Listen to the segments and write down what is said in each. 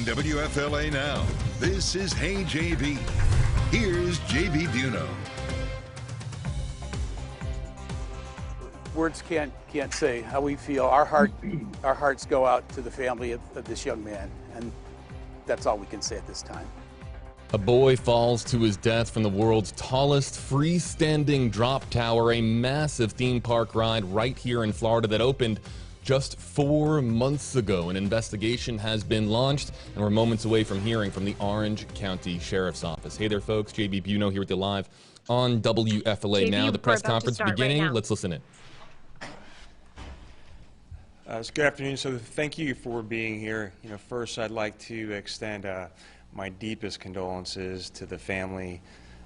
On WFLA now, this is Hey JB. Here's JB Buno. Words can't say how we feel. Our hearts go out to the family of this young man, and that's all we can say at this time. A boy falls to his death from the world's tallest freestanding drop tower, a massive theme park ride right here in Florida that opened just 4 months ago. An investigation has been launched, and we're moments away from hearing from the Orange County Sheriff's Office. Hey there, folks. JB Buno here with you live on WFLA now. The press conference beginning. Let's listen in. Good afternoon. So thank you for being here. First I'd like to extend my deepest condolences to the family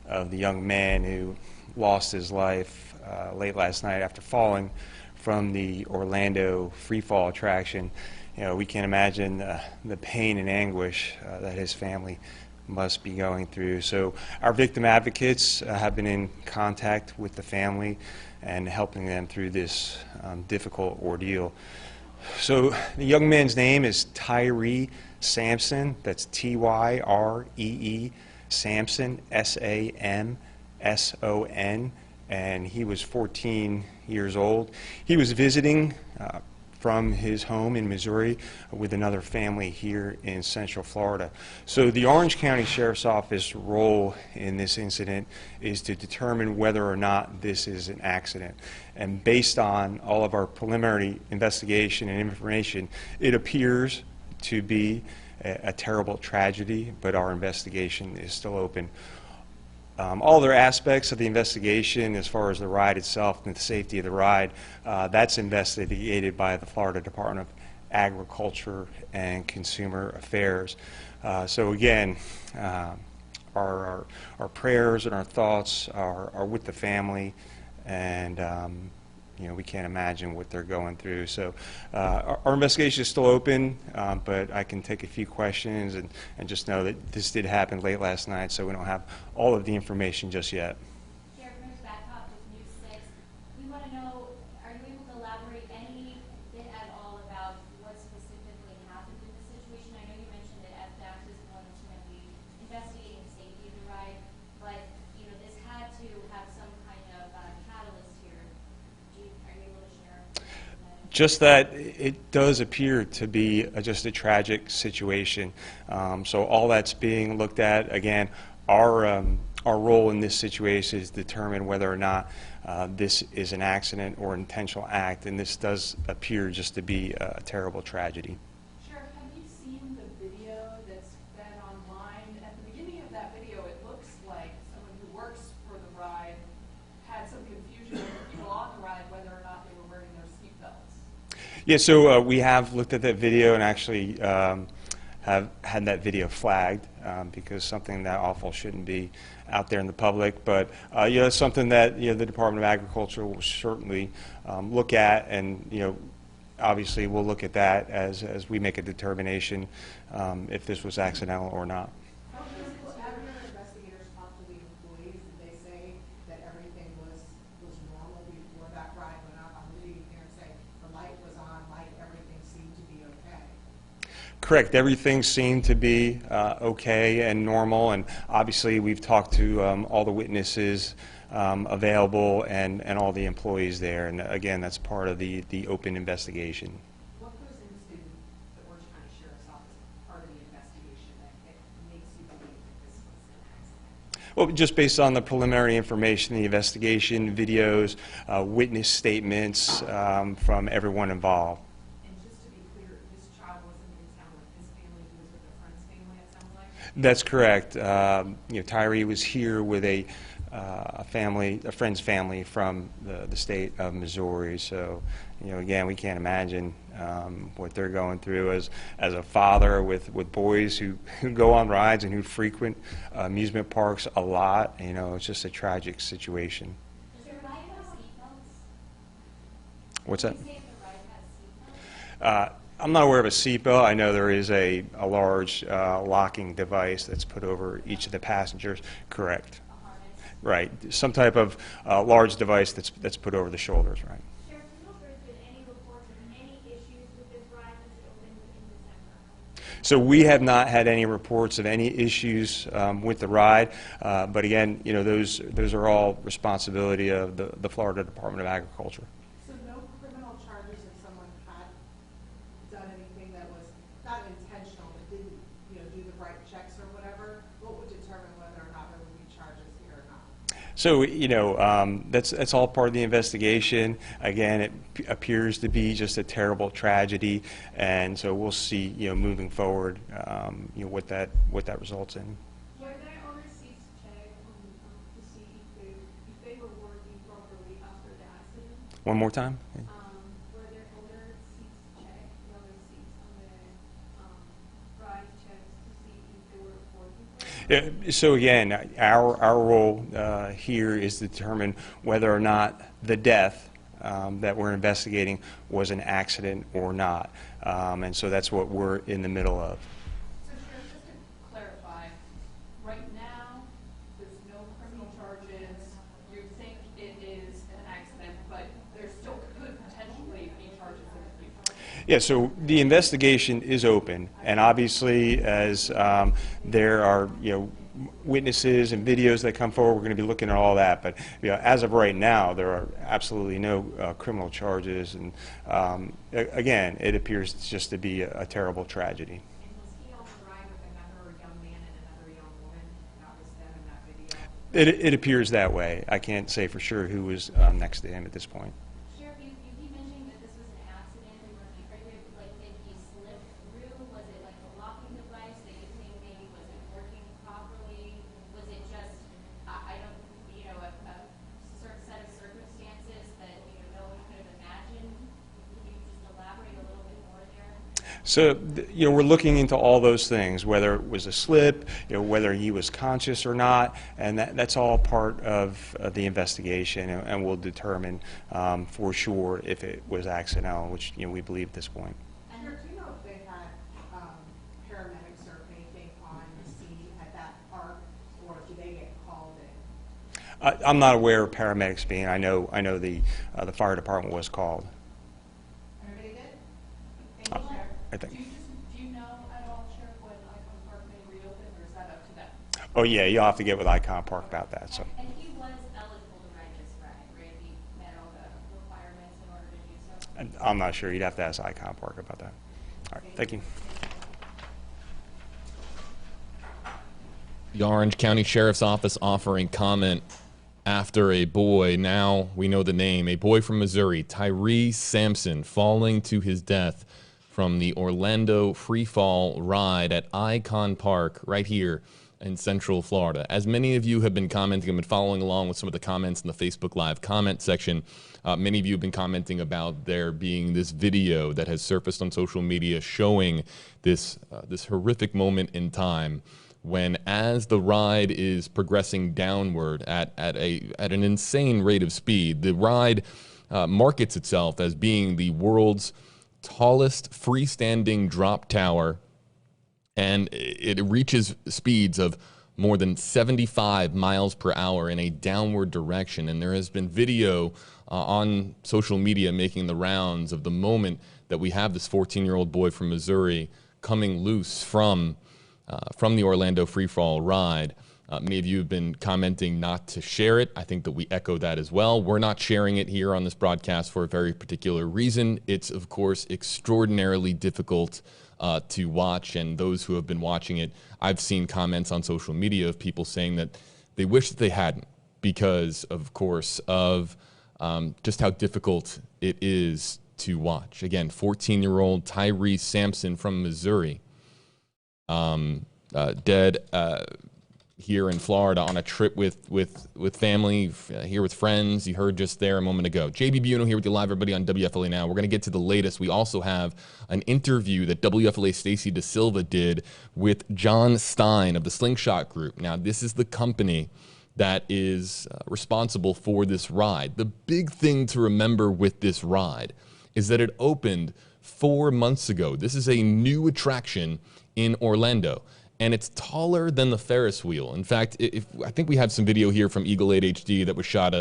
of the young man who lost his life late last night after falling from the Orlando free fall attraction. We can't imagine the pain and anguish that his family must be going through. So our victim advocates have been in contact with the family and helping them through this difficult ordeal. So the young man's name is Tyree Sampson. That's Tyree Sampson, Samson, and he was 14 years old. He was visiting from his home in Missouri with another family here in Central Florida. So the Orange County Sheriff's Office role in this incident is to determine whether or not this is an accident. And based on all of our preliminary investigation and information, it appears to be a terrible tragedy, but our investigation is still open. All other aspects of the investigation, as far as the ride itself and the safety of the ride, that's investigated by the Florida Department of Agriculture and Consumer Affairs. So again, our prayers and our thoughts are with the family, and we can't imagine what they're going through. So our investigation is still open, but I can take a few questions and just know that this did happen late last night, so we don't have all of the information just yet. Sheriff Moose Backup with News 6. We want to know, are you able to elaborate any bit at all about what specifically happened in this situation? I know you mentioned that FDAC is the one that's going to be investigating the safety of the ride, but this had to have some kind of catalyst here. Are you able to share? Just that it does appear to be just a tragic situation. So all that's being looked at. Again, our role in this situation is to determine whether or not this is an accident or an intentional act, and this does appear just to be a terrible tragedy. Sheriff, have you seen the video that's been online? At the beginning of that video, it looks like someone who works for the ride had some confusion with the people on the ride whether or not they were wearing their seatbelts. Yeah, so we have looked at that video and actually have had that video flagged because something that awful shouldn't be out there in the public. But it's something that the Department of Agriculture will certainly look at, and obviously we'll look at that as we make a determination if this was accidental or not. Have your investigators talk to the employees? Did they say that everything was normal before that ride went up? I'm reading here and saying the light was on, everything seemed to be okay. Correct. Everything seemed to be okay and normal, and obviously we've talked to all the witnesses available and all the employees there, and again, that's part of the open investigation. What goes into the Orange County Sheriff's Office part of the investigation that makes you believe that this was an accident? Well, just based on the preliminary information, the investigation, videos, witness statements from everyone involved. That's correct. Tyree was here with a friend's family from the state of Missouri. So, again, we can't imagine what they're going through as a father with boys who go on rides and who frequent amusement parks a lot. It's just a tragic situation. Does the ride have seatbelts? What's that? Did you say if the ride has seatbelts? I'm not aware of a seatbelt. I know there is a large locking device that's put over each of the passengers. Correct. A harness? Right. Some type of large device that's put over the shoulders. Right. Sheriff, do you know if there's been any reports of any issues with this ride since it opened in December? So we have not had any reports of any issues with the ride, but again, you know, those are all responsibility of the Florida Department of Agriculture. So no criminal charges if someone had done anything that was not intentional, but didn't, you know, do the right checks or whatever? What would determine whether or not there would be charges here or not? So, you know, that's all part of the investigation. Again, it appears to be just a terrible tragedy, and so we'll see, you know, moving forward, you know, what that results in. Were there other receipts checked to see if they were working properly after the accident? One more time. Were there other receipts checked, the other receipts on the ride checks to see if they were working properly? Yeah, so again, our role here is to determine whether or not the death that we're investigating was an accident or not, and so that's what we're in the middle of. So Sheriff, just to clarify, right now, there's no criminal charges. You think it is an accident, but there still could potentially be charges in the future. Yeah, so the investigation is open, and obviously, as there are, you know, witnesses and videos that come forward, we're going to be looking at all that. But you know, as of right now, there are absolutely no criminal charges, and again, it appears just to be a terrible tragedy. And was he on the ride with another young man and another young woman? That was them in that video? It appears that way. I can't say for sure who was next to him at this point. Sheriff, you keep mentioning that this was an accident. Like, did he slip through? Was it like a locking device that you think maybe wasn't working properly? Was it just, I don't, you know, a certain set of circumstances that, you know, no one could have imagined? Can you just elaborate a little bit more there? So, you know, we're looking into all those things, whether it was a slip, you know, whether he was conscious or not, and that's all part of the investigation, and we'll determine for sure if it was accidental, which, you know, we believe at this point. And do you know if they had paramedics or anything on the scene at that park, or do they get called in? I'm not aware of paramedics being. I know the fire department was called. Everybody did? Thank you, Sheriff. I think. Do you know at all, Sheriff, when Icon Park may reopen, or is that up to them? Oh yeah, you'll have to get with Icon Park about that. So. And he was eligible to ride this ride, right? He met all the requirements in order to do so? I'm not sure. You'd have to ask Icon Park about that. All right. Thank you. The Orange County Sheriff's Office offering comment after a boy, now we know the name, a boy from Missouri, Tyree Sampson, falling to his death from the Orlando free fall ride at Icon Park right here in Central Florida. As many of you have been commenting and been following along with some of the comments in the Facebook Live comment section, many of you have been commenting about there being this video that has surfaced on social media showing this horrific moment in time when, as the ride is progressing downward at an insane rate of speed, the ride markets itself as being the world's tallest freestanding drop tower, and it reaches speeds of more than 75 miles per hour in a downward direction. And there has been video on social media making the rounds of the moment that we have this 14-year-old boy from Missouri coming loose from the Orlando freefall ride. Many of you have been commenting not to share it. I think that we echo that as well. We're not sharing it here on this broadcast for a very particular reason. It's, of course, extraordinarily difficult to watch, and those who have been watching it, I've seen comments on social media of people saying that they wish that they hadn't because, of course, of just how difficult it is to watch. Again, 14-year-old Tyree Sampson from Missouri, dead here in Florida on a trip with family, here with friends. You heard just there a moment ago. JB Buno here with you live, everybody, on WFLA Now. We're going to get to the latest. We also have an interview that WFLA Stacy DeSilva did with John Stein of the Slingshot Group. Now, this is the company that is responsible for this ride. The big thing to remember with this ride is that it opened 4 months ago. This is a new attraction in Orlando, and it's taller than the Ferris wheel. In fact, I think we have some video here from Eagle 8 HD that was shot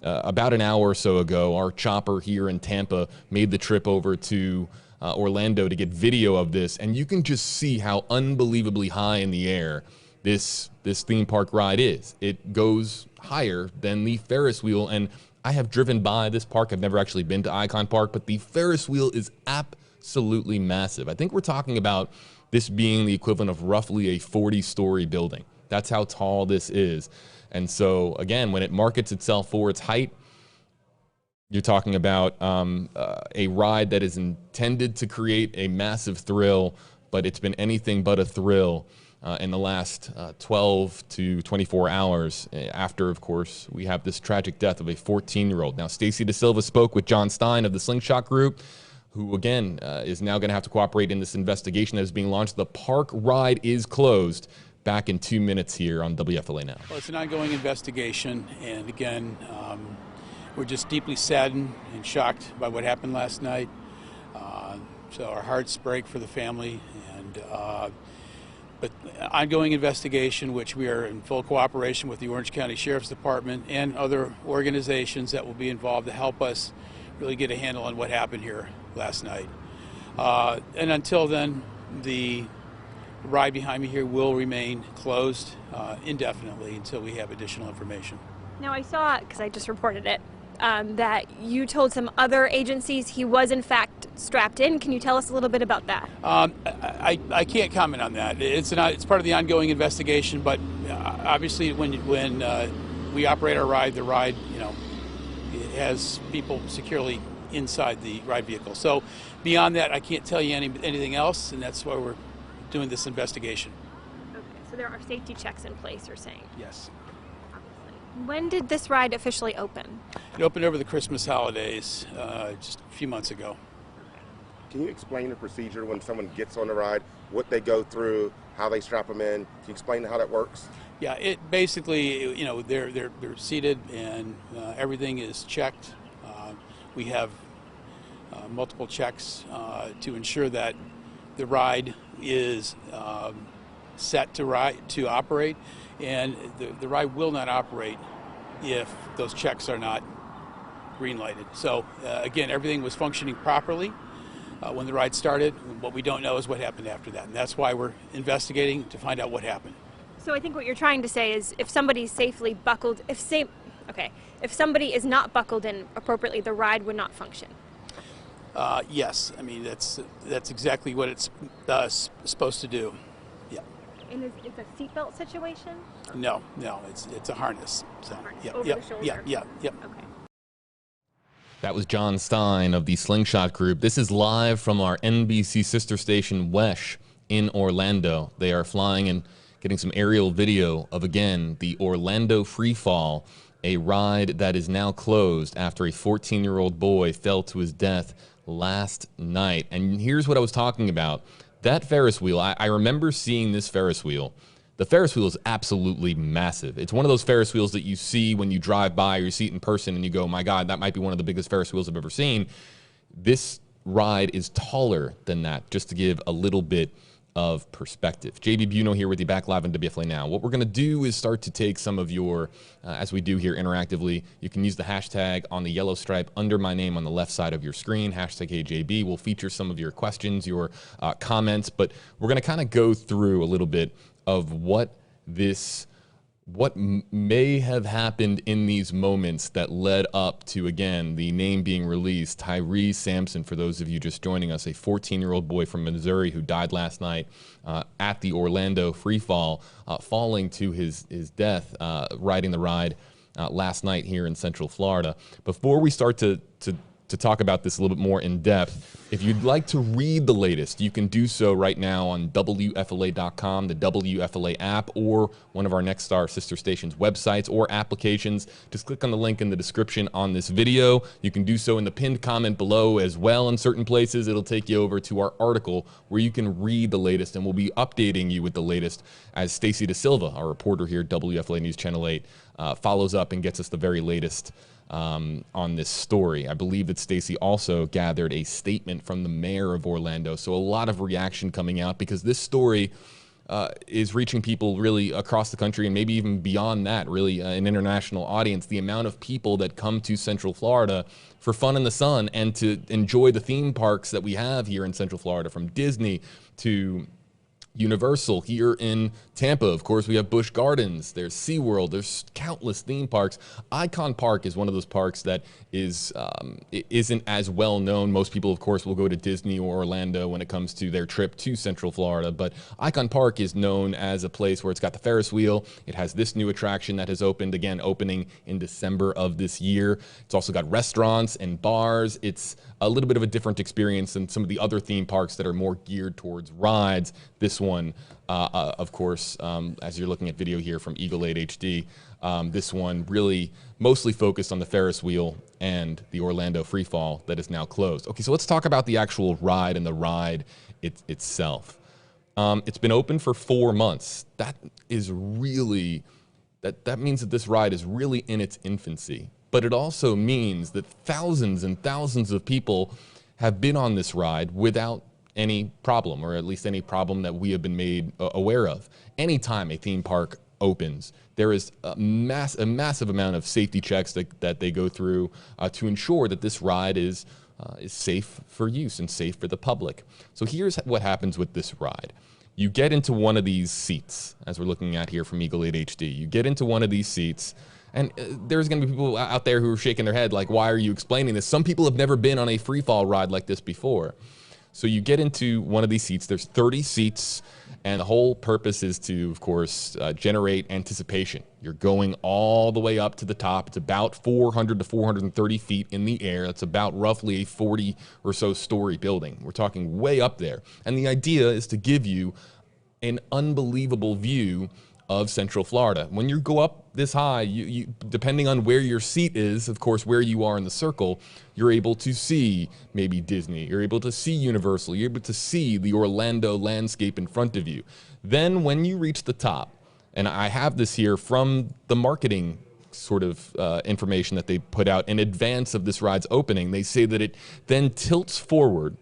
about an hour or so ago. Our chopper here in Tampa made the trip over to Orlando to get video of this, and you can just see how unbelievably high in the air this theme park ride is. It goes higher than the Ferris wheel, and I have driven by this park. I've never actually been to Icon Park, but the Ferris wheel is absolutely massive. I think we're talking about this being the equivalent of roughly a 40-story building. That's how tall this is. And so, again, when it markets itself for its height, you're talking about a ride that is intended to create a massive thrill, but it's been anything but a thrill in the last 12 to 24 hours after, of course, we have this tragic death of a 14-year-old. Now, Stacy DeSilva spoke with John Stein of the Slingshot Group, who, again, is now going to have to cooperate in this investigation that is being launched. The park ride is closed. Back in 2 minutes here on WFLA Now. Well, it's an ongoing investigation, and again, we're just deeply saddened and shocked by what happened last night. So our hearts break for the family, and but ongoing investigation, which we are in full cooperation with the Orange County Sheriff's Department and other organizations that will be involved to help us really get a handle on what happened here last night. And until then, the ride behind me here will remain closed indefinitely until we have additional information. Now, I saw, because I just reported it, that you told some other agencies he was in fact strapped in. Can you tell us a little bit about that? I can't comment on that. It's part of the ongoing investigation, but obviously when we operate our ride, the ride, it has people securely inside the ride vehicle. So beyond that, I can't tell you anything else, and that's why we're doing this investigation. Okay, so there are safety checks in place, you're saying? Yes. When did this ride officially open? It opened over the Christmas holidays just a few months ago. Can you explain the procedure when someone gets on the ride, what they go through, how they strap them in? Can you explain how that works? Yeah, it basically, they're seated and everything is checked. We have multiple checks to ensure that the ride is set to operate, and the ride will not operate if those checks are not green lighted. So again, everything was functioning properly when the ride started. What we don't know is what happened after that, and that's why we're investigating to find out what happened. So I think what you're trying to say is if somebody's safely buckled, if somebody is not buckled in appropriately, the ride would not function. Yes, I mean that's exactly what it's supposed to do. Yeah. And it's a seatbelt situation? No, it's a harness. So yeah, over the shoulder. Yeah. Okay. That was John Stein of the Slingshot Group. This is live from our NBC sister station, WESH, in Orlando. They are flying and getting some aerial video of, again, the Orlando Free Fall, a ride that is now closed after a 14-year-old boy fell to his death last night. And here's what I was talking about. That Ferris wheel, I remember seeing this Ferris wheel. The Ferris wheel is absolutely massive. It's one of those Ferris wheels that you see when you drive by or you see it in person and you go, my God, that might be one of the biggest Ferris wheels I've ever seen. This ride is taller than that, just to give a little bit of perspective. JB Buno here with you, back live on WFLA Now. What we're going to do is start to take some of your, as we do here interactively, you can use the hashtag on the yellow stripe under my name on the left side of your screen, hashtag HeyJB. We'll feature some of your questions, your comments, but we're going to kind of go through a little bit of what may have happened in these moments that led up to, again, the name being released. Tyree Sampson, for those of you just joining us, a 14-year-old boy from Missouri who died last night at the Orlando Free Fall, falling to his death, riding the ride last night here in Central Florida. Before we start to talk about this a little bit more in depth, if you'd like to read the latest, you can do so right now on WFLA.com, the WFLA app, or one of our Nexstar sister stations websites or applications. Just click on the link in the description on this video. You can do so in the pinned comment below as well in certain places. It'll take you over to our article where you can read the latest, and we'll be updating you with the latest as Stacy DeSilva, our reporter here at WFLA News Channel 8, follows up and gets us the very latest on this story. I believe that Stacy also gathered a statement from the mayor of Orlando, so a lot of reaction coming out because this story is reaching people really across the country and maybe even beyond that, really an international audience. The amount of people that come to Central Florida for fun in the sun and to enjoy the theme parks that we have here in Central Florida, from Disney to Universal. Here in Tampa, of course, we have Busch Gardens, there's SeaWorld, there's countless theme parks. Icon Park is one of those parks that isn't as well known. Most people, of course, will go to Disney or Orlando when it comes to their trip to Central Florida, but Icon Park is known as a place where it's got the Ferris wheel. It has this new attraction that has opened, again, opening in December of this year. It's also got restaurants and bars. It's a little bit of a different experience than some of the other theme parks that are more geared towards rides. This one, of course, as you're looking at video here from Eagle 8 HD, this one really mostly focused on the Ferris wheel and the Orlando Freefall that is now closed. Okay, so let's talk about the actual ride and the ride itself. It's been open for 4 months. That is really, that means that this ride is really in its infancy. But it also means that thousands and thousands of people have been on this ride without any problem, or at least any problem that we have been made aware of. Anytime a theme park opens, there is a massive amount of safety checks that they go through to ensure that this ride is safe for use and safe for the public. So here's what happens with this ride. You get into one of these seats, as we're looking at here from Eagle 8 HD. You get into one of these seats, and there's going to be people out there who are shaking their head like, why are you explaining this? Some people have never been on a free fall ride like this before. So you get into one of these seats. There's 30 seats, and the whole purpose is to, of course, generate anticipation. You're going all the way up to the top. It's about 400 to 430 feet in the air. That's about roughly a 40 or so story building. We're talking way up there. And the idea is to give you an unbelievable view of Central Florida. When you go up this high, you depending on where your seat is, of course, where you are in the circle, you're able to see maybe Disney, you're able to see Universal, you're able to see the Orlando landscape in front of you. Then when you reach the top, and I have this here from the marketing sort of information that they put out in advance of this ride's opening, they say that it then tilts forward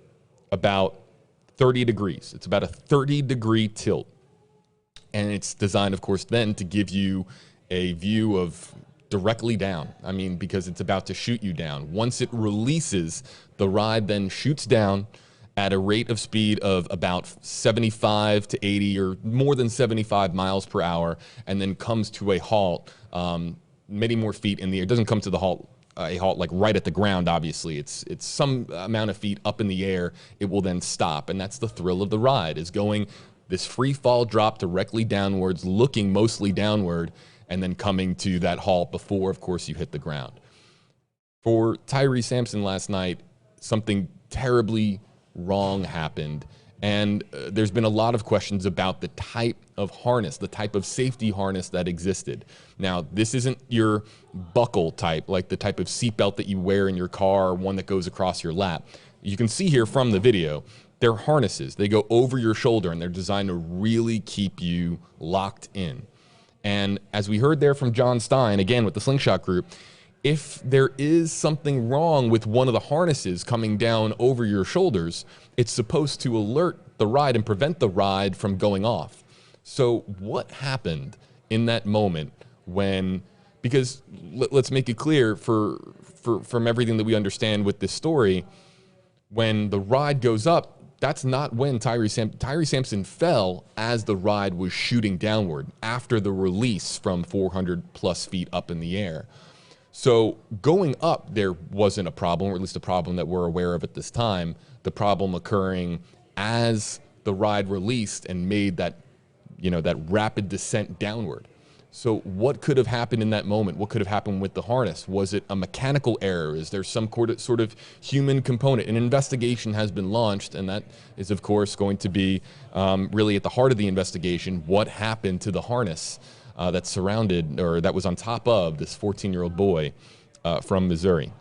about 30 degrees. It's about a 30-degree tilt. And it's designed, of course, then to give you a view of directly down. I mean, because it's about to shoot you down. Once it releases, the ride then shoots down at a rate of speed of about 75 to 80 or more than 75 miles per hour, and then comes to a halt many more feet in the air. It doesn't come to the halt, a halt like right at the ground, obviously. It's some amount of feet up in the air. It will then stop, and that's the thrill of the ride, is going this free fall drop directly downwards, looking mostly downward, and then coming to that halt before, of course, you hit the ground. For Tyree Sampson last night, something terribly wrong happened, and there's been a lot of questions about the type of harness, the type of safety harness that existed. Now, this isn't your buckle type, like the type of seatbelt that you wear in your car, or one that goes across your lap. You can see here from the video, they're harnesses. They go over your shoulder, and they're designed to really keep you locked in. And as we heard there from John Stein, again with the Slingshot Group, if there is something wrong with one of the harnesses coming down over your shoulders, it's supposed to alert the ride and prevent the ride from going off. So what happened in that moment when, because let's make it clear from everything that we understand with this story, when the ride goes up, that's not when Tyree Sampson fell as the ride was shooting downward after the release from 400 plus feet up in the air. So going up, there wasn't a problem, or at least a problem that we're aware of at this time. The problem occurring as the ride released and made that, that rapid descent downward. So what could have happened in that moment? What could have happened with the harness? Was it a mechanical error? Is there some sort of human component? An investigation has been launched, and that is, of course, going to be really at the heart of the investigation. What happened to the harness that surrounded, or that was on top of, this 14-year-old boy from Missouri?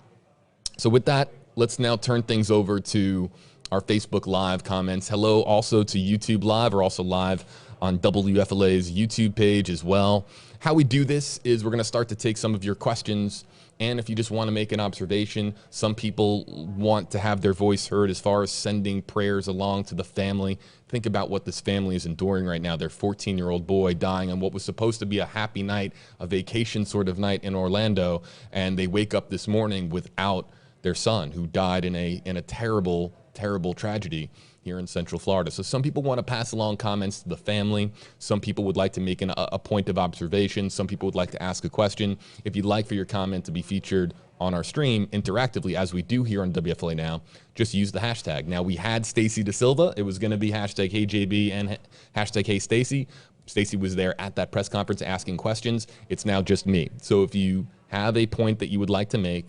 So with that, let's now turn things over to our Facebook Live comments. Hello also to YouTube Live. We're also live on WFLA's YouTube page as well. How we do this is we're going to start to take some of your questions, and if you just want to make an observation, some people want to have their voice heard as far as sending prayers along to the family. Think about what this family is enduring right now. Their 14-year-old boy dying on what was supposed to be a happy night, a vacation sort of night in Orlando, and they wake up this morning without their son, who died in a terrible, terrible tragedy here in Central Florida. So some people want to pass along comments to the family. Some people would like to make a point of observation. Some people would like to ask a question. If you'd like for your comment to be featured on our stream interactively, as we do here on WFLA Now, just use the hashtag. Now, we had Stacy Da Silva. It was going to be hashtag HeyJB and hashtag HeyStacy. Stacy was there at that press conference asking questions. It's now just me. So if you have a point that you would like to make,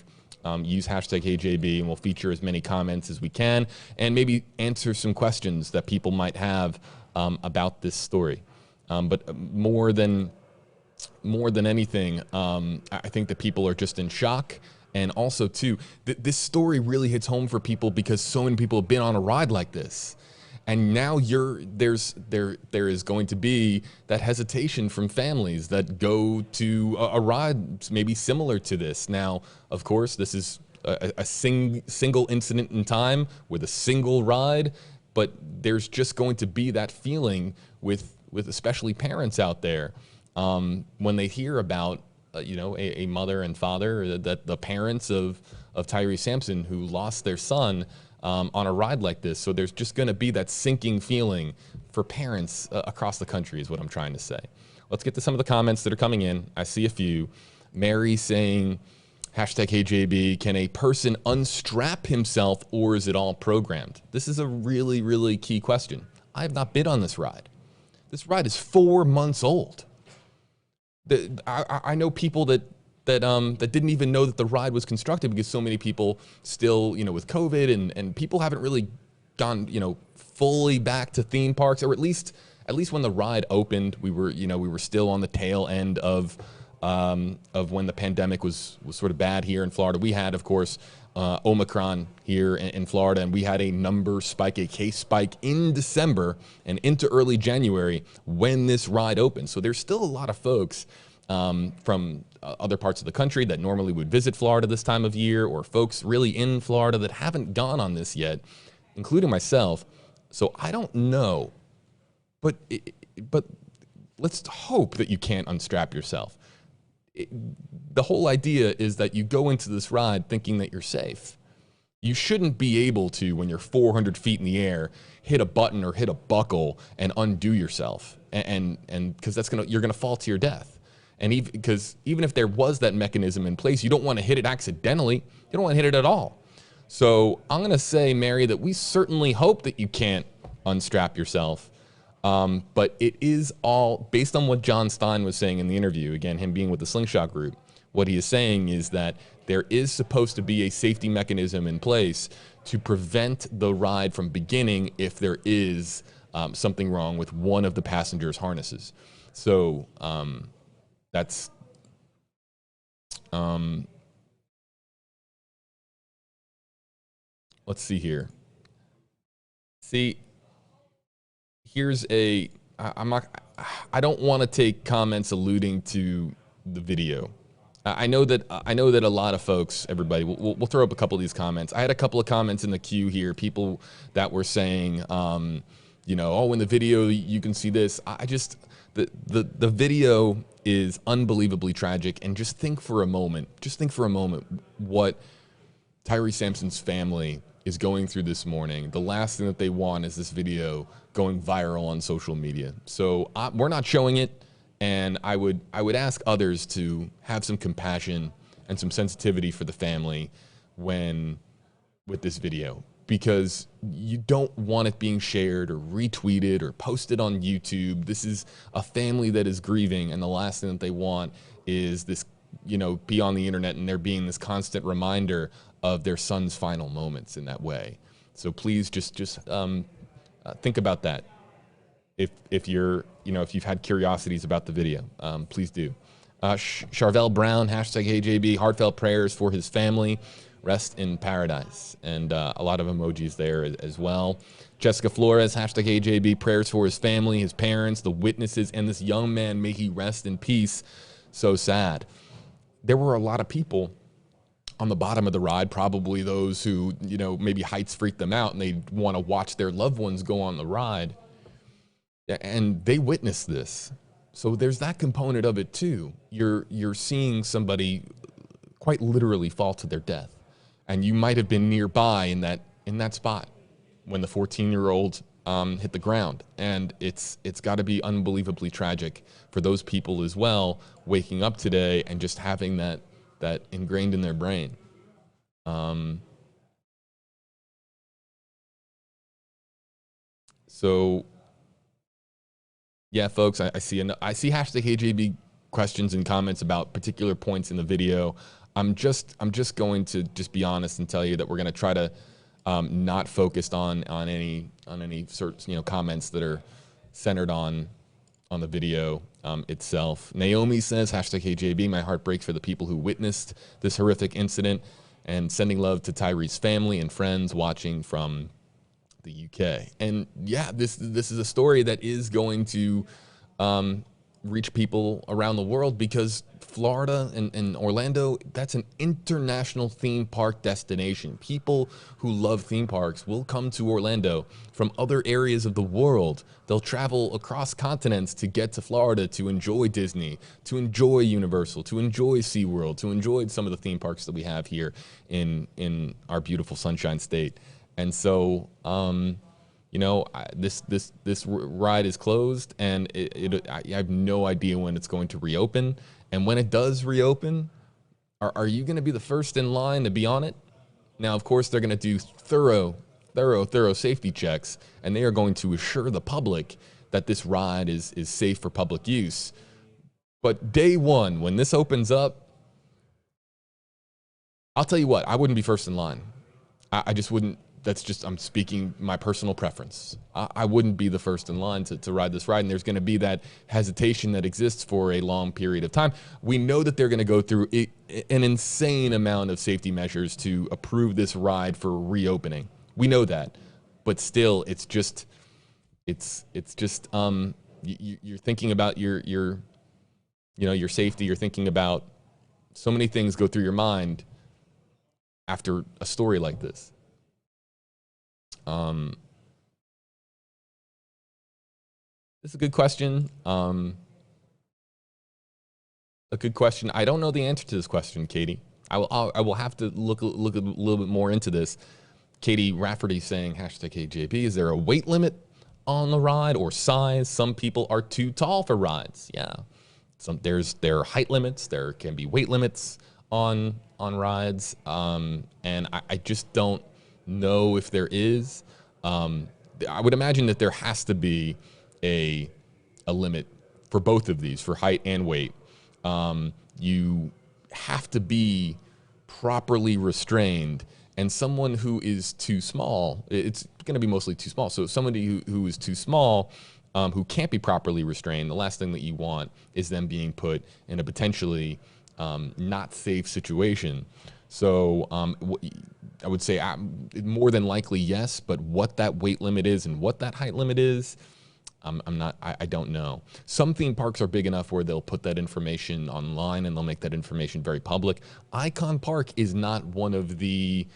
use hashtag HeyJB, and we'll feature as many comments as we can, and maybe answer some questions that people might have about this story. But more than anything, I think that people are just in shock. And also, too, this story really hits home for people because so many people have been on a ride like this. And now there is going to be that hesitation from families that go to a ride maybe similar to this. Now, of course, this is a single incident in time with a single ride, but there's just going to be that feeling with especially parents out there when they hear about a mother and father, that the parents of Tyree Sampson who lost their son on a ride like this. So there's just going to be that sinking feeling for parents across the country is what I'm trying to say. Let's get to some of the comments that are coming in. I see a few. Mary saying, hashtag HeyJB, can a person unstrap himself or is it all programmed? This is a really, really key question. I have not been on this ride. This ride is 4 months old. I know people that didn't even know that the ride was constructed because so many people still, with COVID and people haven't really gone, fully back to theme parks, or at least when the ride opened, we were still on the tail end of when the pandemic was sort of bad here in Florida. We had, of course, Omicron here in Florida, and we had a case spike in December and into early January when this ride opened. So there's still a lot of folks from other parts of the country that normally would visit Florida this time of year, or folks really in Florida that haven't gone on this yet, including myself. So I don't know, but let's hope that you can't unstrap yourself. The whole idea is that you go into this ride thinking that you're safe. You shouldn't be able to, when you're 400 feet in the air, hit a button or hit a buckle and undo yourself, and because you're gonna fall to your death. And even if there was that mechanism in place, you don't want to hit it accidentally. You don't want to hit it at all. So I'm going to say, Mary, that we certainly hope that you can't unstrap yourself. But it is all based on what John Stein was saying in the interview. Again, him being with the Slingshot Group. What he is saying is that there is supposed to be a safety mechanism in place to prevent the ride from beginning if there is something wrong with one of the passengers' harnesses. So that's let's see here. Here's I don't want to take comments alluding to the video. I know that a lot of folks, everybody, we'll throw up a couple of these comments. I had a couple of comments in the queue here, people that were saying, oh, in the video you can see this. The video is unbelievably tragic, and just think for a moment what Tyree Sampson's family is going through this morning. The last thing that they want is this video going viral on social media. So we're not showing it, and I would ask others to have some compassion and some sensitivity for the family with this video, because you don't want it being shared or retweeted or posted on YouTube. This is a family that is grieving, and the last thing that they want is this, be on the internet and there being this constant reminder of their son's final moments in that way. So please just think about that. If you've had curiosities about the video, please do. Charvel Brown, hashtag HeyJB, heartfelt prayers for his family. Rest in paradise. And a lot of emojis there as well. Jessica Flores, hashtag AJB, prayers for his family, his parents, the witnesses, and this young man. May he rest in peace. So sad. There were a lot of people on the bottom of the ride, probably those who, you know, maybe heights freak them out and they want to watch their loved ones go on the ride. And they witnessed this. So there's that component of it too. You're seeing somebody quite literally fall to their death. And you might have been nearby in that spot when the 14-year-old hit the ground. And it's got to be unbelievably tragic for those people as well, waking up today and just having that ingrained in their brain. So yeah, folks, I see hashtag AJB questions and comments about particular points in the video. I'm just going to just be honest and tell you that we're going to try to not focus on any sorts, you know, comments that are centered on the video itself. Naomi says, hashtag AJB, my heart breaks for the people who witnessed this horrific incident, and sending love to Tyree's family and friends watching from the UK. And yeah, this is a story that is going to reach people around the world, because Florida and Orlando, that's an international theme park destination. People who love theme parks will come to Orlando from other areas of the world. They'll travel across continents to get to Florida to enjoy Disney, to enjoy Universal, to enjoy SeaWorld, to enjoy some of the theme parks that we have here in our beautiful Sunshine State. And so, you know, this ride is closed, and I have no idea when it's going to reopen. And when it does reopen, are you going to be the first in line to be on it? Now, of course, they're going to do thorough safety checks, and they are going to assure the public that this ride is safe for public use. But day one, when this opens up, I'll tell you what, I wouldn't be first in line. I just wouldn't. That's just, I'm speaking my personal preference. I wouldn't be the first in line to ride this ride, and there's going to be that hesitation that exists for a long period of time. We know that they're going to go through an insane amount of safety measures to approve this ride for reopening. We know that, but still, it's just you're thinking about your safety. You're thinking about so many things go through your mind after a story like this. This is a good question. A good question. I don't know the answer to this question, Katie. I will have to look a little bit more into this. Katie Rafferty saying, hashtag AJB, is there a weight limit on the ride or size? Some people are too tall for rides. Yeah. There are height limits. There can be weight limits on rides. And I just don't know if there is. I would imagine that there has to be a limit for both of these, for height and weight. You have to be properly restrained, and someone who is too small, it's going to be mostly too small. So somebody who is too small, who can't be properly restrained, the last thing that you want is them being put in a potentially not safe situation. So I would say more than likely yes, but what that weight limit is and what that height limit is, I don't know. Some theme parks are big enough where they'll put that information online and they'll make that information very public. Icon Park is not one of the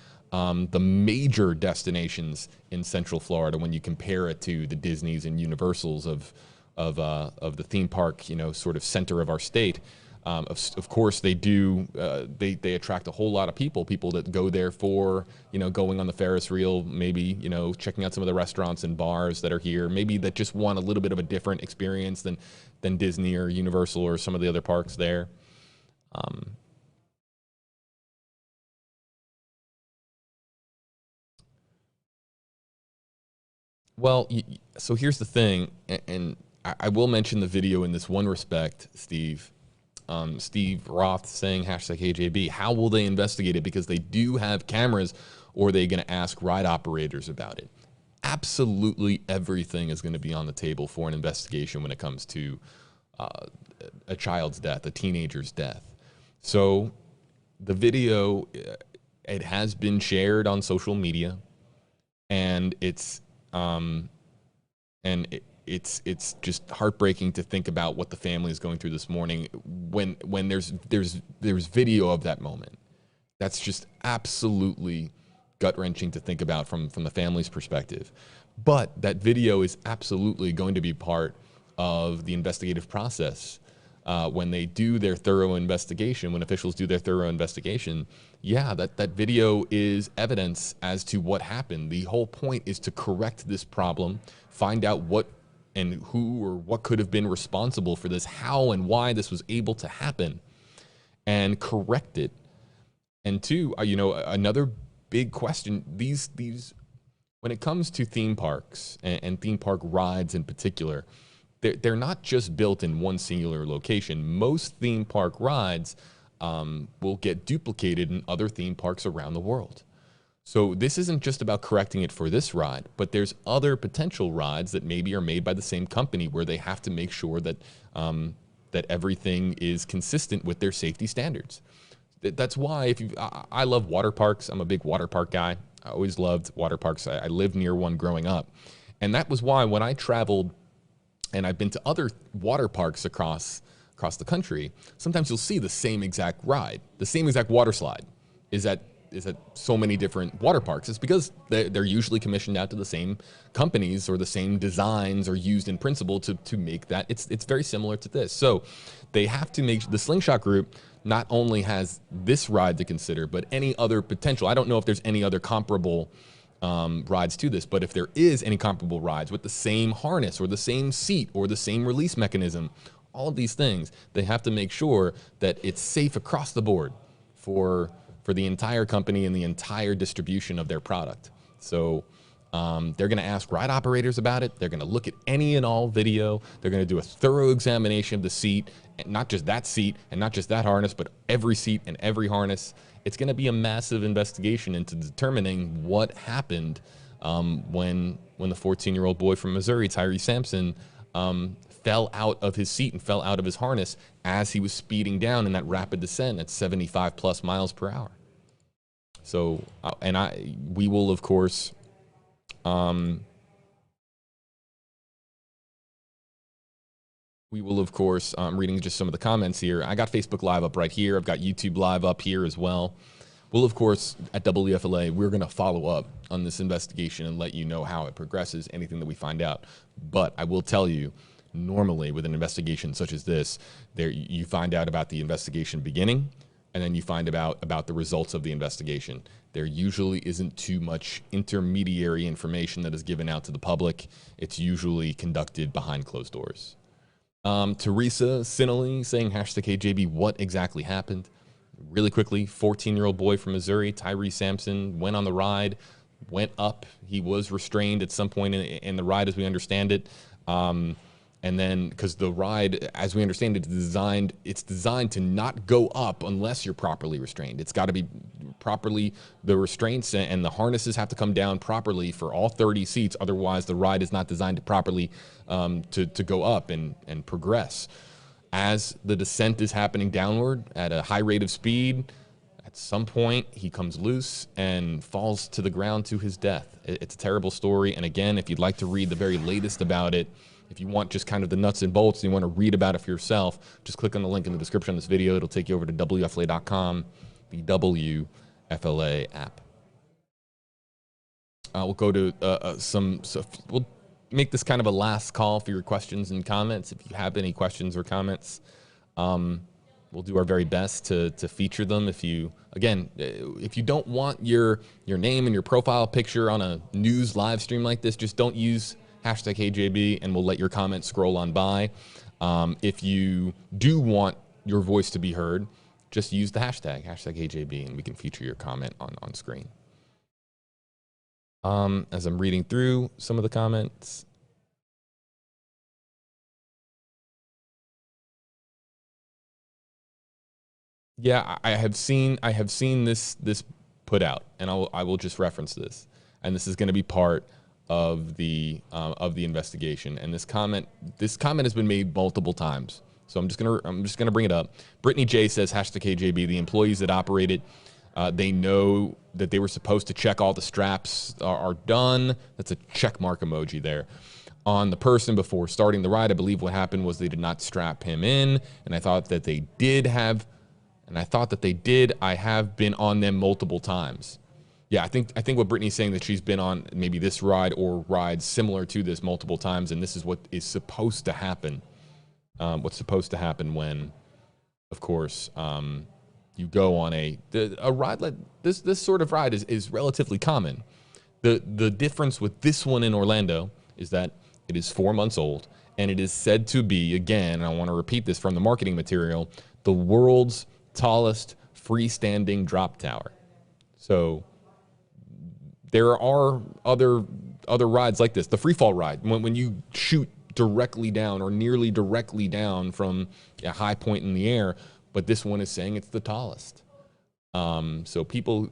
major destinations in Central Florida when you compare it to the Disneys and Universals of the theme park, you know, sort of center of our state. Of course, they do. They attract a whole lot of people that go there for, you know, going on the Ferris wheel, maybe, you know, checking out some of the restaurants and bars that are here, maybe that just want a little bit of a different experience than Disney or Universal or some of the other parks there. Well, so here's the thing, and I will mention the video in this one respect, Steve. Steve Roth saying hashtag AJB, how will they investigate it? Because they do have cameras, or are they going to ask ride operators about it? Absolutely everything is going to be on the table for an investigation when it comes to a child's death, a teenager's death. So the video, It has been shared on social media, and it's it's just heartbreaking to think about what the family is going through this morning when there's video of that moment. That's just absolutely gut-wrenching to think about from the family's perspective. But that video is absolutely going to be part of the investigative process. When they do their thorough investigation, when officials do their thorough investigation, yeah, that video is evidence as to what happened. The whole point is to correct this problem, find out what and who or what could have been responsible for this, how and why this was able to happen, and correct it. And two, you know, another big question, these when it comes to theme parks and theme park rides in particular, they're not just built in one singular location. Most theme park rides will get duplicated in other theme parks around the world. So this isn't just about correcting it for this ride, but there's other potential rides that maybe are made by the same company where they have to make sure that that everything is consistent with their safety standards. That's why I love water parks. I'm a big water park guy. I always loved water parks. I lived near one growing up. And that was why when I traveled, and I've been to other water parks across the country, sometimes you'll see the same exact ride, the same exact water slide is at so many different water parks. It's because they're usually commissioned out to the same companies, or the same designs are used in principle to make that. It's very similar to this. So they have to make, the Slingshot Group not only has this ride to consider, but any other potential. I don't know if there's any other comparable rides to this, but if there is any comparable rides with the same harness or the same seat or the same release mechanism, all of these things, they have to make sure that it's safe across the board for the entire company and the entire distribution of their product. So they're going to ask ride operators about it. They're going to look at any and all video. They're going to do a thorough examination of the seat, and not just that seat and not just that harness, but every seat and every harness. It's going to be a massive investigation into determining what happened when the 14-year-old boy from Missouri, Tyree Sampson, fell out of his seat and fell out of his harness as he was speeding down in that rapid descent at 75 plus miles per hour. So, we will of course, I'm reading just some of the comments here. I got Facebook Live up right here. I've got YouTube Live up here as well. We'll, of course, at WFLA, we're going to follow up on this investigation and let you know how it progresses, anything that we find out. But I will tell you, normally with an investigation such as this, you find out about the investigation beginning, and then you find about the results of the investigation. There usually isn't too much intermediary information that is given out to the public. It's usually conducted behind closed doors. Teresa Sinelli saying #KJB, what exactly happened? Really quickly, 14-year-old boy from Missouri, Tyree Sampson, went on the ride, went up. He was restrained at some point in the ride, as we understand it. And then, because the ride, as we understand it, it's designed to not go up unless you're properly restrained. It's got to be properly, the restraints and the harnesses have to come down properly for all 30 seats. Otherwise, the ride is not designed to properly to go up and progress. As the descent is happening downward at a high rate of speed, at some point he comes loose and falls to the ground to his death. It's a terrible story. And again, if you'd like to read the very latest about it, if you want just kind of the nuts and bolts and you want to read about it for yourself, just click on the link in the description of this video. It'll take you over to WFLA.com, the WFLA app. We'll go to we'll make this kind of a last call for your questions and comments. If you have any questions or comments, we'll do our very best to feature them. If you don't want your name and your profile picture on a news live stream like this, just don't use #KJB, and we'll let your comments scroll on by. If you do want your voice to be heard, just use the #KJB, and we can feature your comment on screen. As I'm reading through some of the comments. Yeah, I have seen this put out, and I will just reference this, and this is going to be part of the investigation. And this comment has been made multiple times, so I'm just gonna bring it up. Brittany J says #KJB, the employees that operated They know that they were supposed to check all the straps are done. That's a check mark emoji there. On the person before starting the ride, I believe what happened was they did not strap him in, and I thought that they did. I have been on them multiple times. Yeah, I think what Brittany's saying, that she's been on maybe this ride or rides similar to this multiple times, and this is what is supposed to happen. What's supposed to happen when, of course, you go on a ride like this. This sort of ride is relatively common. The difference with this one in Orlando is that it is 4 months old, and it is said to be, again, and I want to repeat this from the marketing material, the world's tallest freestanding drop tower. So there are other rides like this. The free fall ride, when you shoot directly down or nearly directly down from a high point in the air, but this one is saying it's the tallest. So people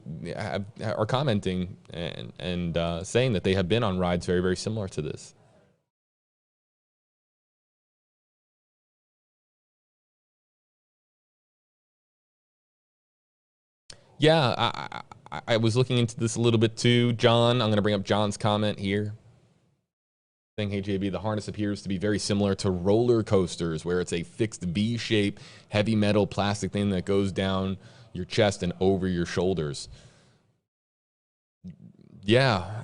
are commenting and saying that they have been on rides very, very similar to this. Yeah, I was looking into this a little bit too. John, I'm going to bring up John's comment here. Saying, hey, JB, the harness appears to be very similar to roller coasters, where it's a fixed V-shape, heavy metal plastic thing that goes down your chest and over your shoulders. Yeah.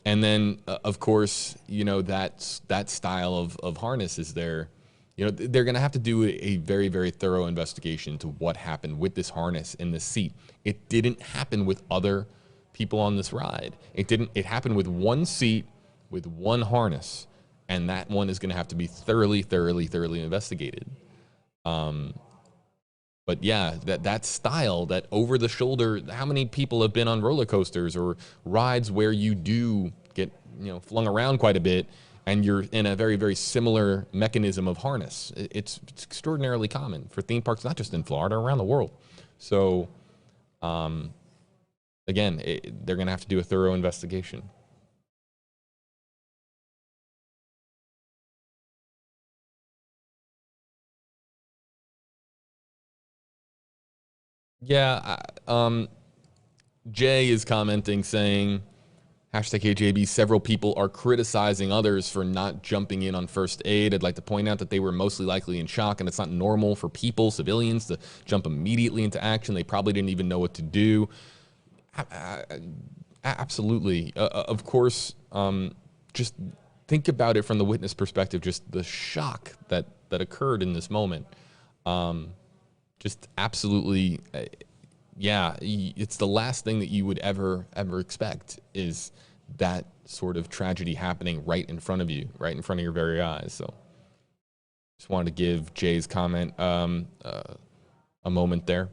And then, of course, you know, that style of harness is there. You know, they're going to have to do a very, very thorough investigation to what happened with this harness in this seat. It didn't happen with other people on this ride. It happened with one seat with one harness, and that one is going to have to be thoroughly investigated. But yeah, that style, that over the shoulder, how many people have been on roller coasters or rides where you do get, you know, flung around quite a bit, and you're in a very, very similar mechanism of harness? It's extraordinarily common for theme parks, not just in Florida, around the world. So, again, they're going to have to do a thorough investigation. Yeah, Jay is commenting saying, #KJB, several people are criticizing others for not jumping in on first aid. I'd like to point out that they were mostly likely in shock, and it's not normal for people, civilians, to jump immediately into action. They probably didn't even know what to do. Absolutely. Of course, just think about it from the witness perspective, just the shock that occurred in this moment. Just absolutely, yeah, it's the last thing that you would ever expect, is that sort of tragedy happening right in front of you, right in front of your very eyes. So just wanted to give Jay's comment a moment there.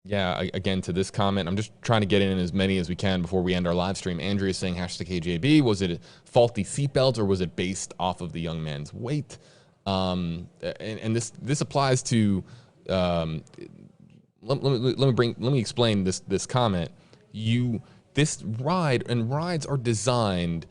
Yeah, again, to this comment, I'm just trying to get in as many as we can before we end our live stream. Andrea is saying, #KJB, was it a faulty seatbelt or was it based off of the young man's weight? And this applies to, let me explain this comment. This ride, and rides are designed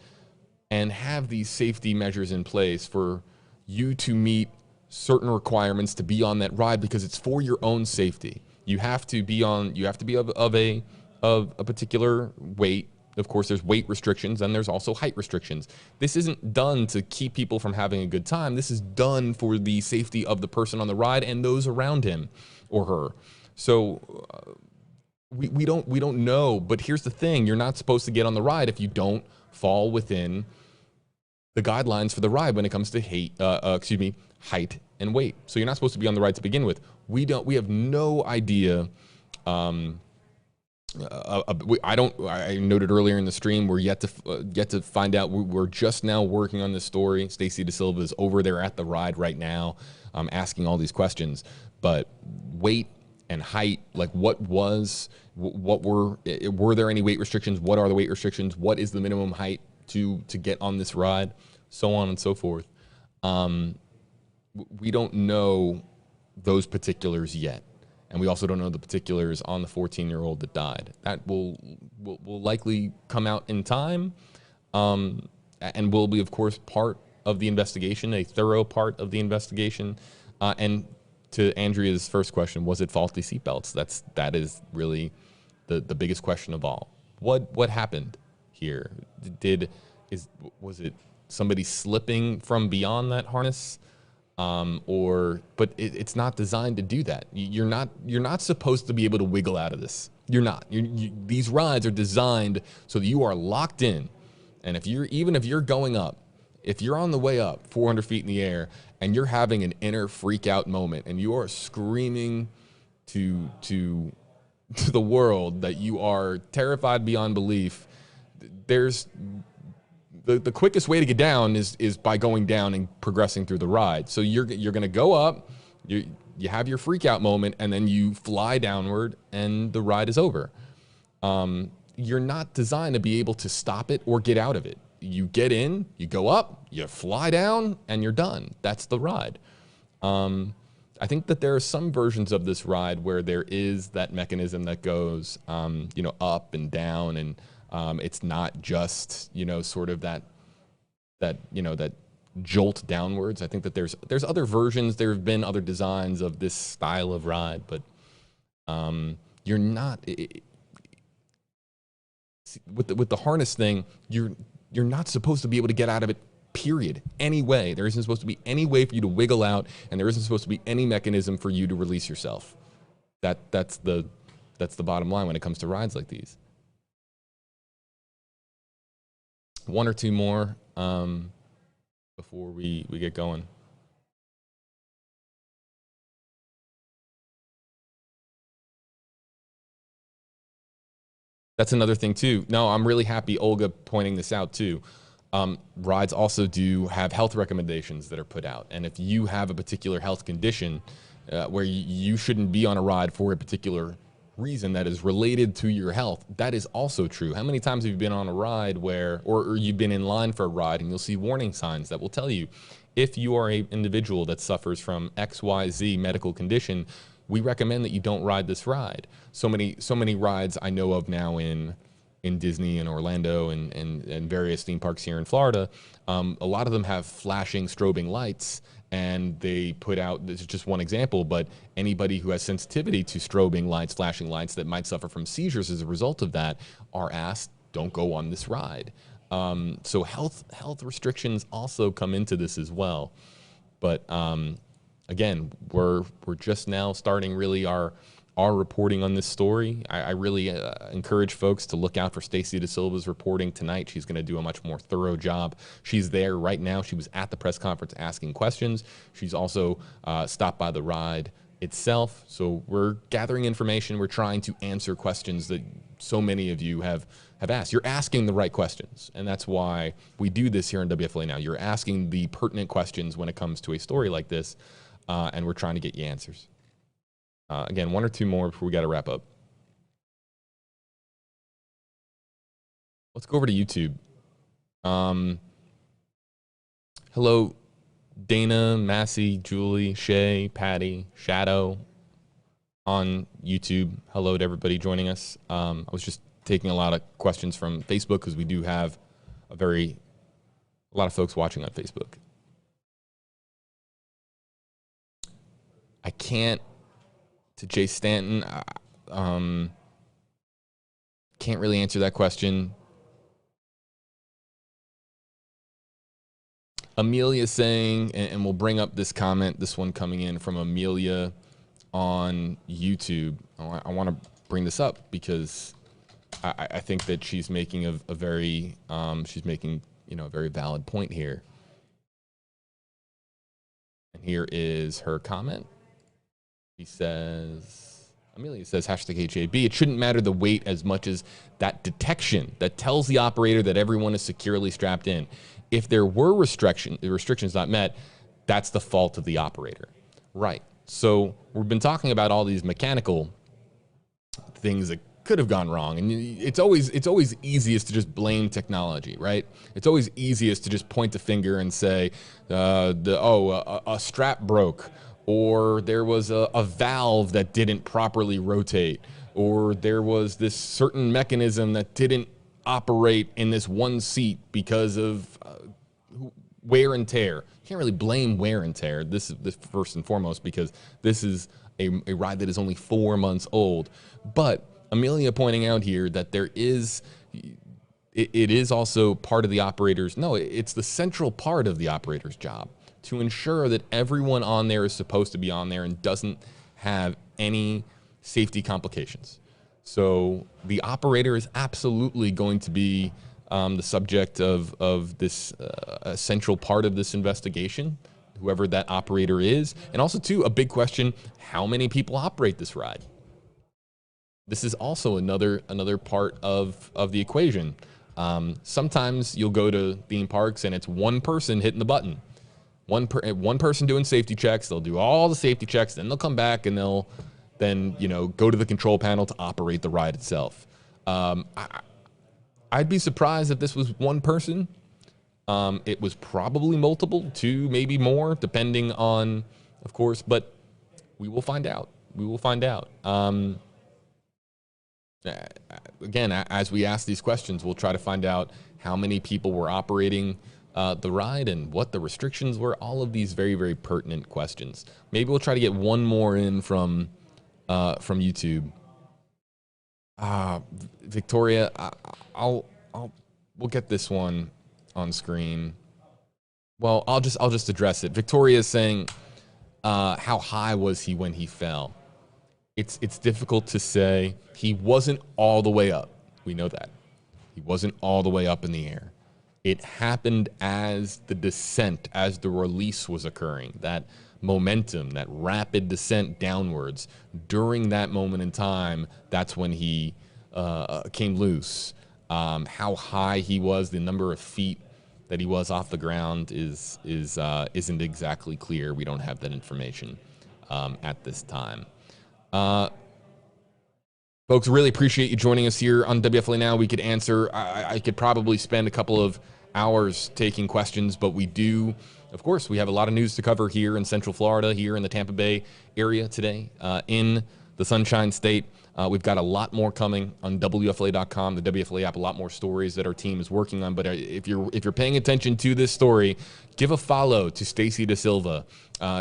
and have these safety measures in place for you to meet certain requirements to be on that ride, because it's for your own safety. You have to be of a particular weight. Of course, there's weight restrictions, and there's also height restrictions. This isn't done to keep people from having a good time. This is done for the safety of the person on the ride and those around him or her. So we don't know. But here's the thing: you're not supposed to get on the ride if you don't fall within the guidelines for the ride when it comes to height and weight. So you're not supposed to be on the ride to begin with. We have no idea. I noted earlier in the stream, we're yet to find out. We're just now working on this story. Stacy DeSilva is over there at the ride right now, asking all these questions. But weight and height, like were there any weight restrictions? What are the weight restrictions? What is the minimum height to get on this ride? So on and so forth. We don't know those particulars yet. And we also don't know the particulars on the 14-year-old that died. That will likely come out in time, and will be, of course, part of the investigation, a thorough part of the investigation. And to Andrea's first question, was it faulty seatbelts? That is really the biggest question of all. What happened here? Was it somebody slipping from beyond that harness? But it's not designed to do that. You're not supposed to be able to wiggle out of this. You're not. These rides are designed so that you are locked in. And even if you're going up, if you're on the way up 400 feet in the air and you're having an inner freak out moment and you are screaming to the world that you are terrified beyond belief, there's the quickest way to get down is by going down and progressing through the ride. So you're going to go up, you have your freak out moment, and then you fly downward and the ride is over. You're not designed to be able to stop it or get out of it. You get in, you go up, you fly down, and you're done. That's the ride. I think that there are some versions of this ride where there is that mechanism that goes, up and down, and it's not just, sort of that jolt downwards. I think that there's other versions. There have been other designs of this style of ride, but you're not with the harness thing. You're not supposed to be able to get out of it. Period. Any way. There isn't supposed to be any way for you to wiggle out, and there isn't supposed to be any mechanism for you to release yourself. That's the bottom line when it comes to rides like these. One or two more before we get going. That's another thing too. No, I'm really happy Olga pointing this out too. Rides also do have health recommendations that are put out. And if you have a particular health condition where you shouldn't be on a ride for a particular reason that is related to your health, that is also true. How many times have you been on a ride or you've been in line for a ride and you'll see warning signs that will tell you, if you are an individual that suffers from XYZ medical condition, we recommend that you don't ride this ride. So many rides I know of now in Disney and Orlando and various theme parks here in Florida, a lot of them have flashing strobing lights, and they put out, this is just one example, but anybody who has sensitivity to strobing lights, flashing lights, that might suffer from seizures as a result of that are asked, don't go on this ride. So health restrictions also come into this as well. But again, we're just now starting really our reporting on this story. I really encourage folks to look out for Stacey De Silva's reporting tonight. She's going to do a much more thorough job. She's there right now. She was at the press conference asking questions. She's also stopped by the ride itself. So we're gathering information. We're trying to answer questions that so many of you have asked. You're asking the right questions, and that's why we do this here on WFLA Now. You're asking the pertinent questions when it comes to a story like this, and we're trying to get you answers. Again, one or two more before we got to wrap up. Let's go over to YouTube. Hello, Dana, Massey, Julie, Shay, Patty, Shadow on YouTube. Hello to everybody joining us. I was just taking a lot of questions from Facebook because we do have a lot of folks watching on Facebook. I can't, to Jay Stanton, can't really answer that question. Amelia saying, and we'll bring up this comment, this one coming in from Amelia on YouTube. I want to bring this up because I think that she's making a very valid point here. And here is her comment. Amelia says, #HAB, it shouldn't matter the weight as much as that detection that tells the operator that everyone is securely strapped in. If there were restrictions not met, that's the fault of the operator. Right. So we've been talking about all these mechanical things that could have gone wrong. And it's always easiest to just blame technology, right? It's always easiest to just point the finger and say, a strap broke, or there was a valve that didn't properly rotate, or there was this certain mechanism that didn't operate in this one seat because of wear and tear. You can't really blame wear and tear. This first and foremost, because this is a ride that is only 4 months old. But Amelia pointing out here that there is, it is also part of the operator's, no, it's the central part of the operator's job to ensure that everyone on there is supposed to be on there and doesn't have any safety complications. So the operator is absolutely going to be the subject of this essential part of this investigation, whoever that operator is. And also, too, a big question, how many people operate this ride? This is also another part of the equation. Sometimes you'll go to theme parks and it's one person hitting the button. One person doing safety checks. They'll do all the safety checks, then they'll come back and they'll then, you know, go to the control panel to operate the ride itself. I'd be surprised if this was one person. It was probably multiple, 2, maybe more, depending on, of course, but we will find out. We will find out. Again, as we ask these questions, we'll try to find out how many people were operating the ride and what the restrictions were, all of these very, very pertinent questions. Maybe we'll try to get one more in from YouTube. Victoria, we'll get this one on screen. Well, I'll just address it. Victoria is saying, how high was he when he fell? It's difficult to say. He wasn't all the way up. We know that. He wasn't all the way up in the air. It happened as the descent, as the release was occurring, that momentum, that rapid descent downwards. During that moment in time, that's when he came loose. How high he was, the number of feet that he was off the ground isn't exactly clear. We don't have that information at this time. Folks, really appreciate you joining us here on WFLA Now. We could answer, I could probably spend a couple of hours taking questions, but we do, of course, we have a lot of news to cover here in Central Florida, here in the Tampa Bay area today, in the Sunshine State. We've got a lot more coming on WFLA.com, the WFLA app, a lot more stories that our team is working on. But if you're paying attention to this story, give a follow to Stacy Da Silva.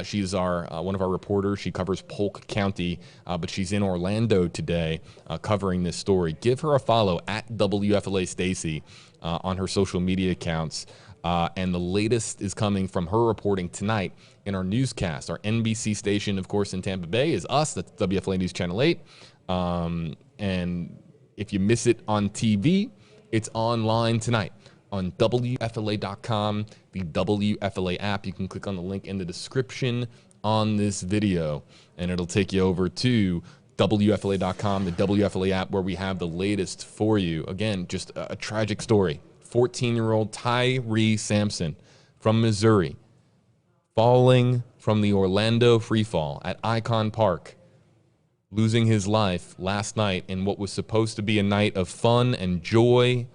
She's one of our reporters. She covers Polk County, but she's in Orlando today covering this story. Give her a follow at WFLA Stacy on her social media accounts. And the latest is coming from her reporting tonight in our newscast. Our NBC station, of course, in Tampa Bay is us. That's WFLA News Channel 8. And if you miss it on TV, it's online tonight on WFLA.com, the WFLA app. You can click on the link in the description on this video, and it'll take you over to WFLA.com, the WFLA app, where we have the latest for you. Again, just a tragic story. 14-year-old Tyree Sampson from Missouri falling from the Orlando freefall at Icon Park, losing his life last night in what was supposed to be a night of fun and joy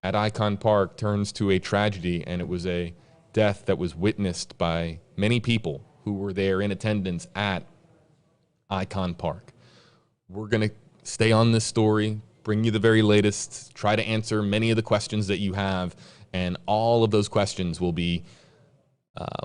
at Icon Park turns to a tragedy, and it was a death that was witnessed by many people who were there in attendance at Icon Park. We're going to stay on this story, bring you the very latest, try to answer many of the questions that you have, and all of those questions will be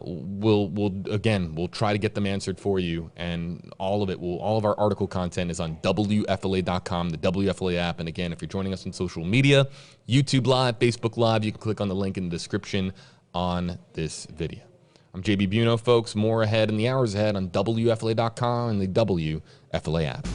we'll try to get them answered for you, and all of our article content is on WFLA.com, the WFLA app. And again, if you're joining us on social media, YouTube Live, Facebook Live, you can click on the link in the description on this video. I'm JB Buno, folks. More ahead in the hours ahead on WFLA.com and the WFLA app.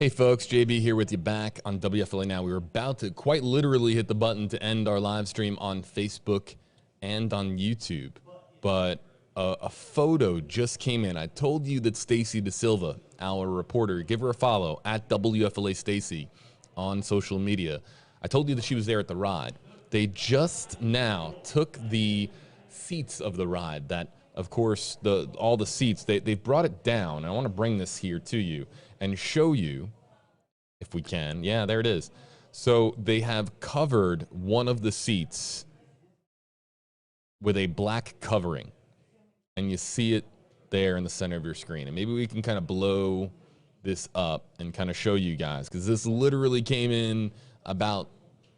Hey folks, JB here with you back on WFLA Now. We were about to quite literally hit the button to end our live stream on Facebook and on YouTube, but a photo just came in. I told you that Stacy De Silva, our reporter, give her a follow at WFLA Stacy on social media. I told you that she was there at the ride. They just now took the seats of the ride that, of course, all the seats, they've brought it down. I want to bring this here to you and show you, if we can. Yeah, there it is. So they have covered one of the seats with a black covering, and you see it there in the center of your screen. And maybe we can kind of blow this up and kind of show you guys, because this literally came in about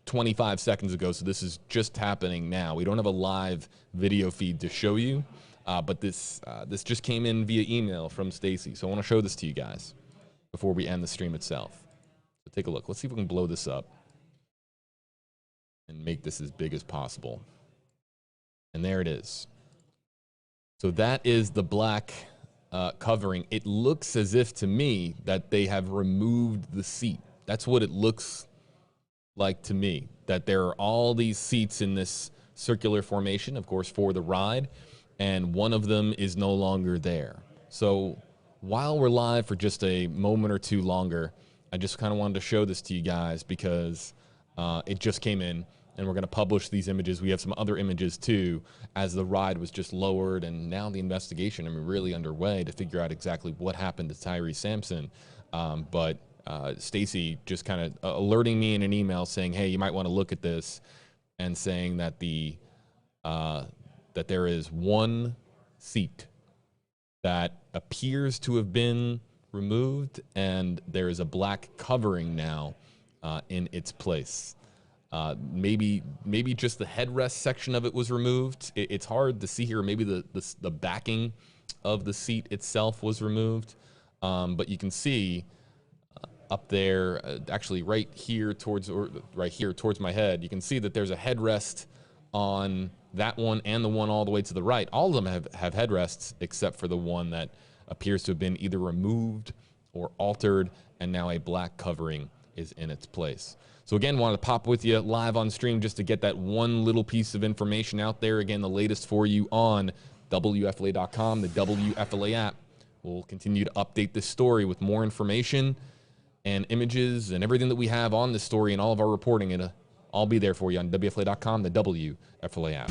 25 seconds ago, so this is just happening now. We don't have a live video feed to show you, but this just came in via email from Stacy. So I want to show this to you guys before we end the stream itself. So take a look. Let's see if we can blow this up and make this as big as possible. And there it is. So that is the black covering. It looks as if, to me, that they have removed the seat. That's what it looks like to me, that there are all these seats in this circular formation, of course, for the ride, and one of them is no longer there. So while we're live for just a moment or two longer, I just kind of wanted to show this to you guys because it just came in, and we're going to publish these images. We have some other images too, as the ride was just lowered, and now the investigation, really underway to figure out exactly what happened to Tyree Sampson. But Stacy just kind of alerting me in an email saying, hey, you might want to look at this, and saying that that there is one seat that appears to have been removed, and there is a black covering now in its place. Maybe just the headrest section of it was removed. It's hard to see here. Maybe the backing of the seat itself was removed, but you can see up there, actually right here towards my head, you can see that there's a headrest on that one and the one all the way to the right. All of them have headrests except for the one that appears to have been either removed or altered, and now a black covering is in its place. So again, wanted to pop with you live on stream just to get that one little piece of information out there. Again, the latest for you on WFLA.com, the WFLA app. We'll continue to update this story with more information and images and everything that we have on this story and all of our reporting. It'll all be there for you on WFLA.com, the WFLA app.